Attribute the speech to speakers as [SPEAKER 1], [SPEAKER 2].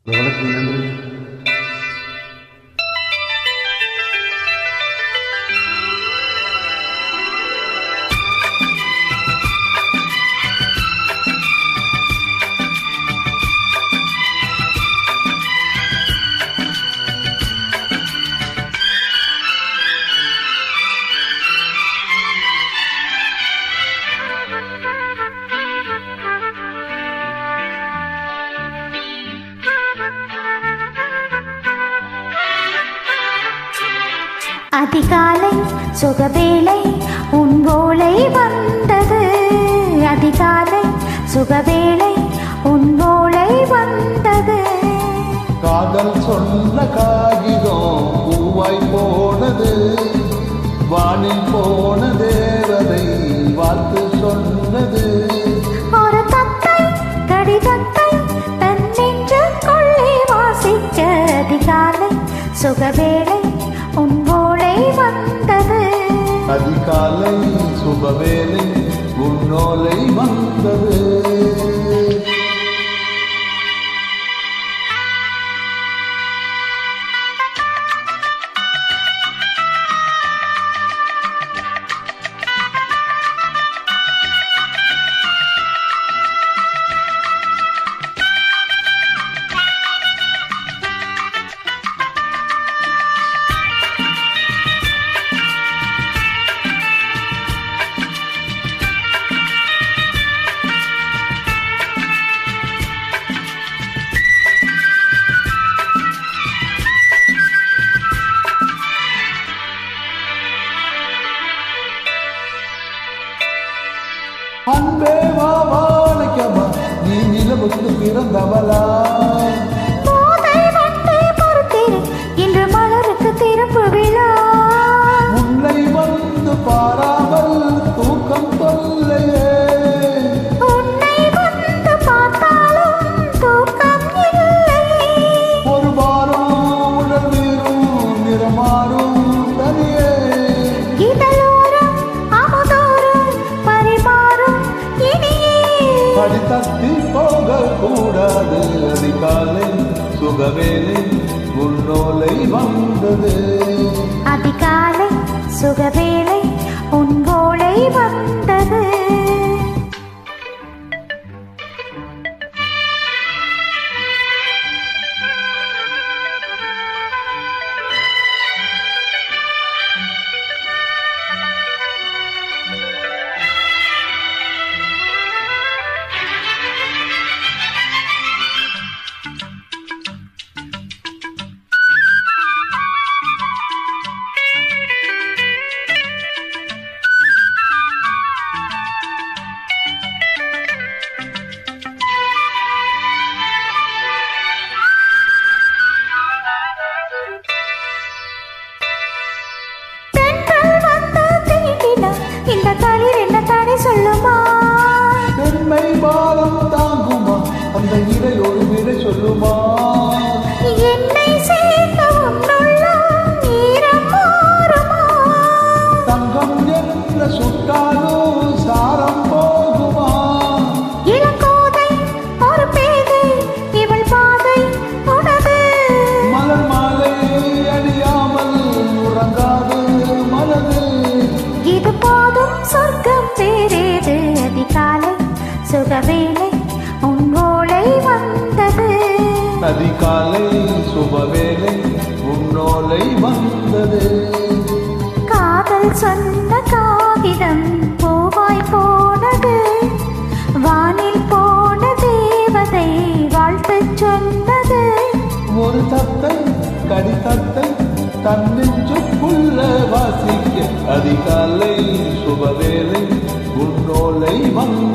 [SPEAKER 1] எவ்வளவு நன்றி.
[SPEAKER 2] அதிகாலை சுகவேளை உன் ஓலை வந்தது. அதிகாலை சுகவேளை உன் ஓலை வந்தது.
[SPEAKER 1] காதல் சொன்ன காகிதம் பூவாய் போனது. வானில் போன தேவதை வாழ்த்து சொன்னது.
[SPEAKER 2] ஒரு தத்தை கடிதத்தை தன் நெஞ்சுக்குள்ளே வாசிக்க அதிகாலை சுகவேளை உன் ஓலை வந்தது.
[SPEAKER 1] அதிகாலை சுபவேளை உன்னோலை வந்தது. அன்பே வாழைக்கமா நீ நிலவுக்கு பிறந்தவளா?
[SPEAKER 2] இன்று மலருக்கு திறப்பு விழா.
[SPEAKER 1] உன்னை வந்து பாராமல் தூக்கம் தொல்லையே.
[SPEAKER 2] உன்னை வந்து பார்த்தாலும் தூக்கம் இல்லை.
[SPEAKER 1] ஒரு வாரம் உடல் வீரும் நிறமாறும் தனியே.
[SPEAKER 2] இதழோரம் அமுதோறும் பரிமாறும் இனியே.
[SPEAKER 1] படி தத்தி போக கூடாது. அதிகாலை சுகவேளை உன்னோலை வந்தது.
[SPEAKER 2] அதிகாலை சுகவேளை உன் ஓலை வந்தது. இந்த தளிர் என்ன தடை சொல்லுமா?
[SPEAKER 1] பெண்மை பாரம் தாங்குமா? அந்த இறை ஒரு விடை சொல்லுமா?
[SPEAKER 2] என்னை சேர்த்த உன்னுள்ளம் ஈரம் மாறுமா?
[SPEAKER 1] தங்கம் என்ன சுட்டாலும் சாரம் போகுமா?
[SPEAKER 2] இளங்கோதை ஒரு பேதை இவள் பாதை உனது.
[SPEAKER 1] மலர் மாலை அணியாமல் உறங்காது மனது.
[SPEAKER 2] இது போதும் சொர்க்கம் வேறேது. அதிகாலை சுகவேளை உன் ஓலை வந்தது.
[SPEAKER 1] அதிகாலை சுபவேளை உன்னோலை வந்தது.
[SPEAKER 2] காதல் சொன்ன காகிதம் பூவாய் போனது. வானில் போன தேவதை வாழ்த்து சொன்னது.
[SPEAKER 1] ஒரு தத்தை கடிதத்தை தன் நெஞ்சுக்குள்ள வாசிக்க அதிகாலை சுபவேளை உன்னோலை வந்தது.